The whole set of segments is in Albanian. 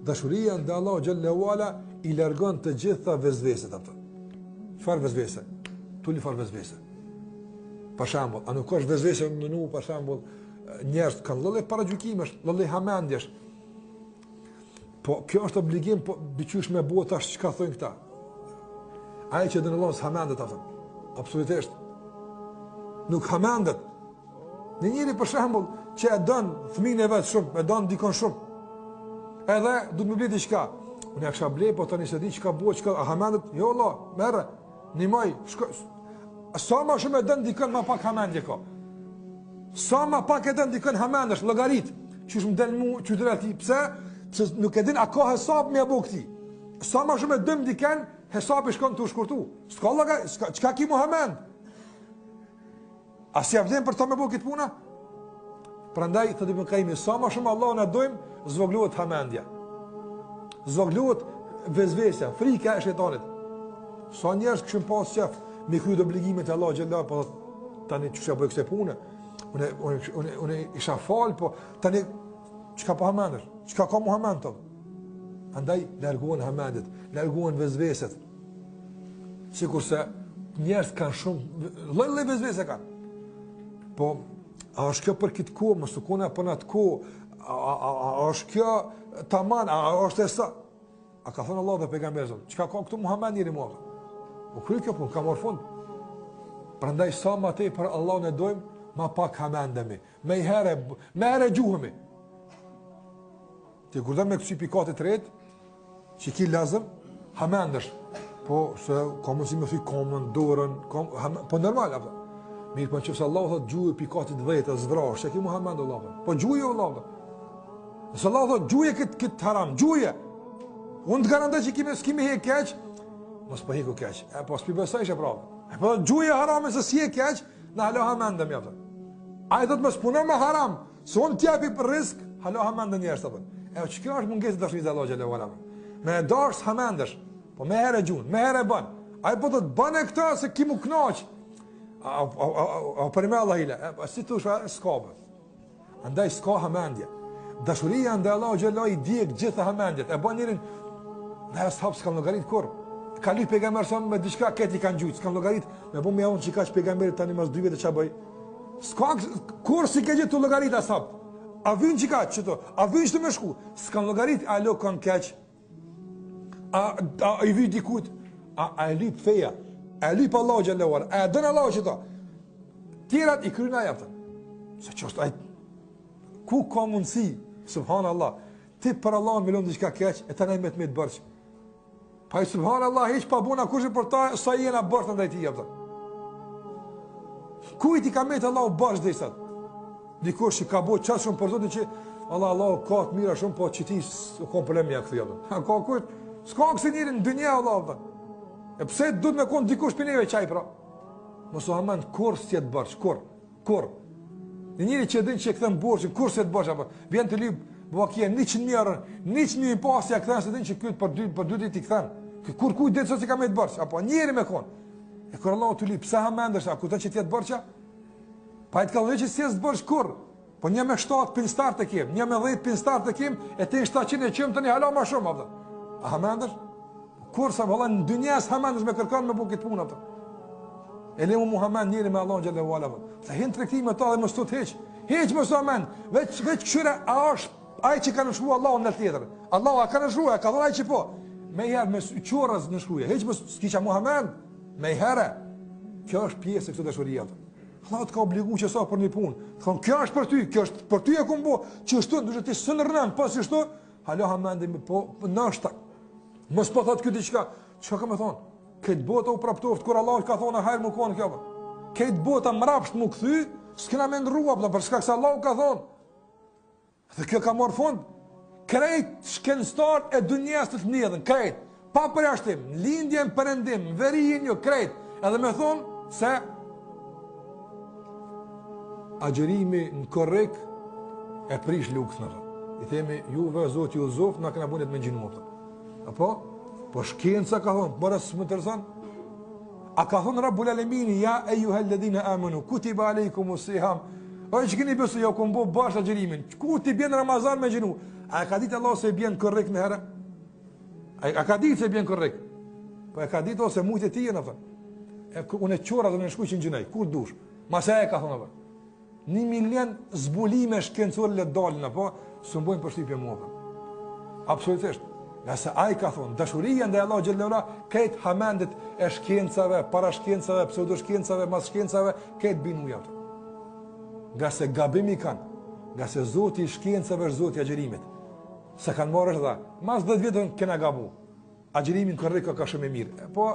dashuria ndaj Allahu xhallahu ala i largon të gjitha vezveset ato. Çfarë vezvese? Tuli fal vezvese. Për shembull, a nuk është vezvese në nu, për shembull, njerëz kanë lloj paragjykimesh, lloj hamendjesh. Po kjo është obligim, po biçysh me bëu tash çka thonë këta. Ai që dënon hamendet ato. Absolutisht. Nuk hamendet. Në njëri për shembull që e don fëmijën e vet shumë, e don dikon shumë. Edhe duhet më bëj diçka. Unë e kisha blej, po tani se di çka bëu, çka hamendet. Jo Allah, merre. Nimoj, sa ma shumë e dën dikën ma pak hamendje ka. Sa ma pak e dën dikën hamendesh, llogarit. Qysh më del mu qytetar ti, pse? Se nuk e din a ka hesap me apo këti. Sa ma shumë e dëm dikën, hesapi shkon të u shkurtu. S'ka llogarit, çka ki Muhammed? A si vjen për të me bëu këtë puna? Prandaj thotë Ibn Qayyim, sa ma shumë Allahun e dojmë, zvoglohet hamendja. Zvoglohet vezvesja, frika e shejtanit. Sa njerëz kishin pas qef me kryet obligimet e Allah xhallahu, po tani çu bëj këtë punë. Unë isha fal, po tani çka po hamendesh? Çka ka Muhammed tot? Andaj largohen hamendet, largohen vezveset. Sikurse njerëz kanë shumë lloj vezvese kanë. Po a është kjo për këtë kohë, mos u kona për atë kohë? A është kjo tamam, a është e sa? A ka thënë Allah dhe pejgamberi, çka ka këtu Muhammed njëri mua? Po kryj kjo punë, ka marrë fund. Prandaj sa më tej për Allahun e dojmë, ma pak hamendemi. Me herë gjuhemi. Ti kur do me kësi pikate të rejtë, që ki lazëm, hamendesh. Po se ka mësi me thuj komën, dorën, po normal, apë. Mirë për në qëfës Allah thot gjuhë pikatit 10, zvrash, që ki Muhammed Allah. Po gjuhë Allah. Nësë Allah thot gjuhë këtë haram, gjuhë. Unë të garantoj që s'kimi he keq, mos po heku keq. Po s'pi besoj që prapë. Po gjuhë harame se si he keq, në halo hamendem jaftë. A i thot më s'punon me haram, se unë t'japi për risk, halo hamendem njerës të thot. Që kjo është mungesë të dashurisë Allah xhallahu ala. Me dash hamendesh, po me herë gjun, me herë bën. Ai po të bën këtë se ki mu knaq. A për me Allah ile, si të s'ka. Andaj s'ka hamendje. Dashuria ndaj Allahu xhallahu i djeg gjithë hamendjet. E bën njërin dhe ashab s'kam llogarit kur. Ka lyp pejgamber sa me diçka këti kanë gjujt, s'kam llogarit. Me bën me javën që kaç pejgamberi tani mas 2 vjet ç'a bëj. S'ka kur si ke gjetur llogarit ashab. A vjen që ka qëto, a vjen që të me shku, s'kan llogarit, a lo kanë keq, a i vjen dikut, a e lyp feja, a lyp Allah xhallahu ala, a dën Allah qëto, tjerat i kryna jepëtën, se që është ku ka mundësi, subhanallah, ti për Allah në milon diçka keq, e të nejmet me të bërq, pa i subhanallah, heq pa buna kushë për ta, sa jena bërq në dajti jepëtën, kujt i ka me të Allah u bërq dhe i sëtë, dikush që ka bëu çast shumë për zotin që Allah ka të mira shumë, po që ti s'ka problem ja kthjellën. Ka kujt? S'ka kësi njëri në dynja Allah. E pse duhet me kon dikush për neve çaj pra? Mos u haman kur s'jet bërç, kur. Në njëri që din që kthen borxhin, kur s'jet bërç apo vjen të lyp buakia 100.000 euro, 100.000 pas ja kthen se din që kyt për 2 ditë i kthen. Kur kujt det se ka me të bërç apo njëri me kon. E kur Allah të lyp, pse hamendesh apo kudo që ti jet bërça? Pa i të kalëve që si e së të bërsh kur, po një me 7 pinstar të kem, një me 10 pinstar të kem, e ti 700 e qëmë të një hala ma shumë, apëta. A hamendesh? Kur sa më hala në dynjes hamendesh me kërkan me bu këtë punë, apëta. E le mu Muhammed njëri me Allah në gjallë e vala, apëta. Sa hinë të rektime ta dhe më stot heq më së amen, veç këshyre, a është aj që ka nëshru Allah në tjetër. Allah a ka nëshru, ka dhona aj që po. Me herë, me qorës nëshruje, heq më s'kiqa Muhammed, me herë. Kjo është pjesë e këtë dëshuria, apëta. Allah të ka obligu që sa për një punë. Të thonë, kjo është për ty, për ty e ku mbo, që shtu, dushë ti së nërnën, pas që shtu, halo hamendim, po nështë, mos po thotë kjo diqka, që ka me thonë? Këtë bota u praptoft, kur Allah ka thonë, hajrë mu konë kjo, këtë bota mrapsht mu këthy, s'kena me ndrua, për shka kësa Allah ka thonë. Dhe kjo ka marë fund, krejt shkenstar e dunjes të të njëdhen, krejt, pa përjashtim, lindjen, përëndim, verijin jo, krejt, edhe me thonë, se agjerimi në korrek e prish lukës në rrë. I themi, juve, Zotë, ju zoftë, na këna bunit me gjinu më. Apo? Po shkenca ka thonë, bërës më të rësan? A ka thonë Rabbul Alemini, ja e ju helledhine amenu, kutiba alejkumu siham, o që këni besu, ja këmë bo bashkë agjerimin, ku ti bjenë Ramazan me gjinu? A ka ditë Allah se i bjen korrekt me herë? A ka ditë se i bjen korrekt? Po e ka ditë ose mujtë e ti e në thënë. Unë e qora dhe në shkuj që në gjinaj, kur dush? Masa e ka thonë apo? 1 milion zbulime shkencore le dalin apo së mbojnë përshtypje mua. Absolutisht. Nga se ai ka thonë, dashuria ndaj Allahut xhallahu ala, këtë hamendit e shkencave, para shkencave, pseudoshkencave, mas shkencave, këtë binu javë. Nga se gabimi kanë, nga se Zoti i shkencave është Zoti i agjerimit. Se kanë marrë është dha, mas 10 vjetën kena gabu. Agjerimin korrekt ka shumë e mirë. Po,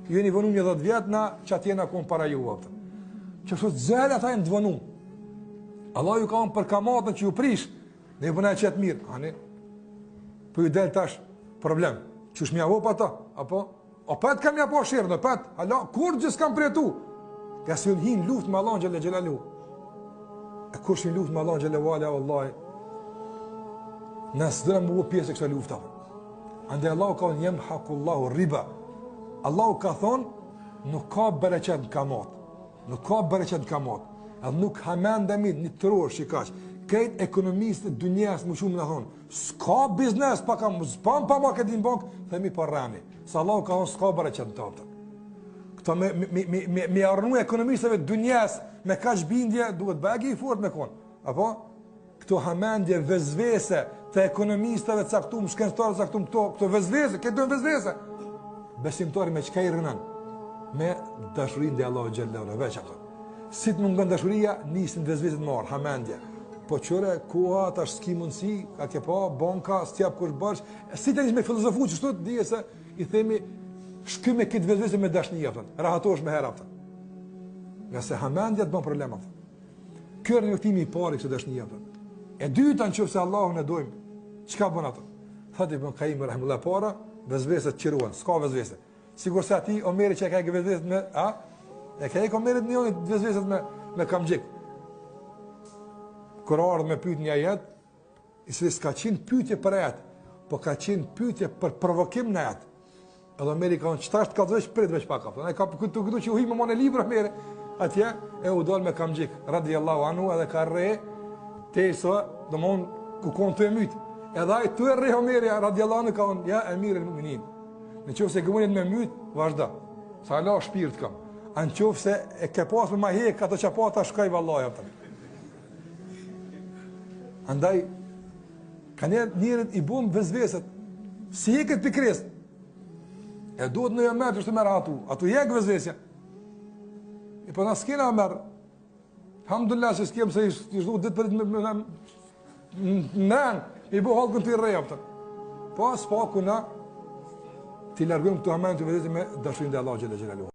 ju jeni vënu një 10 vjetë na që atjena konë para ju avtë. Që shtu të zëllë ata e në dëvënu. Allah ju ka onë për kamatën që ju prish, ne ju përna e qëtë mirë. Ani, po ju del tash problem. Që shmi avo pa ta, apo? O pet kam ja po shirë, në pet, ala, kur gjithë kam për tu? Ka se ju në hinë luft me Allah në gjellë gjellalu. E kur shmi luft me Allah në gjellë vala, Allah, nësë dhe në më bu pjesë e kësa lufta. Ande Allah ka onë jem hakullahu riba. Allah ka thonë, nuk ka bereqet në kamat. Nuk ka bereqet në kamat. Edhe nuk hamendemi një tëror shikash. Këtë ekonomistë të dunjes më shumë në thonë, s'ka biznes, pa kam, s'pam pa marketin bank, themi pa rani. Sa Allah ka thonë, s'ka bereqet në tapëta. Këta me arnu ekonomistëve të dunjes, me kaq bindje, duhet bagi i fort me konë. Apo? Këto hamendje vezvese të ekonomistëve caktum, shkencëtarë caktum, këto vezvese, këtë dojnë vezvese. Besimtari me qëka i rënan? Me dashurin dhe Allah xhallahu veç ato. Si të mungon dashuria, nisin vezveset marë, hamendje. Po qëre, koha, tash s'ki mundësi, ka ke pa, banka, s'tjap kush bërsh. Si të njës me filozofu që shtot, dije se i themi, shky me këtë vezvese me dashnia, rahatosh me hera. Nga se hamendja të ban problem. Kërë një këtimi i pari kësë dashnia. E dyta në qëfë se Allahun e dojmë, qëka bën ato? Thati bën Kaimi rahimullah para, vezveset qiruan, s'ka vezvese. Sigur se ati Omeri që e ka e vezveset me, e ka e Omerit njënit vezveset me kamgjik. Kër ardhë me pyet një jetë, i se s'ka qenë pyetje për jetë, po ka qenë pyetje për provokim në jetë. Edhe Omeri ka unë, qëta është ka të veç, prit veç paka. E ka këtu që uhi me mone libra Omeri, atje, e u dal me kamgjik, radiallahu anhu, edhe ka re, tesa, do më unë, ku konë të e mytë. Edhe ajë të e re Omeri, radiallahu anhu, ka unë, ja, emir e muminin. Në qofë se gëmunit me mytë, vazhda. Sa la shpirt kam. A në qofë se e ke pas me ma hek, ato që pa ta shkaj vallaj. Andaj, ka njerët i bom vezveset, si heket pikres. E duhet në jëmerë që shtë merë atu hek vezvesja. I po në s'kena merë. Alhamdulillah se s'kem se ishtu ditë për ditë me nën, i bo halkën të i reja. Po, s'pa ku na, ti largojmë këtu hamendje me dashurin dhe Allah xhallahu xhelalu.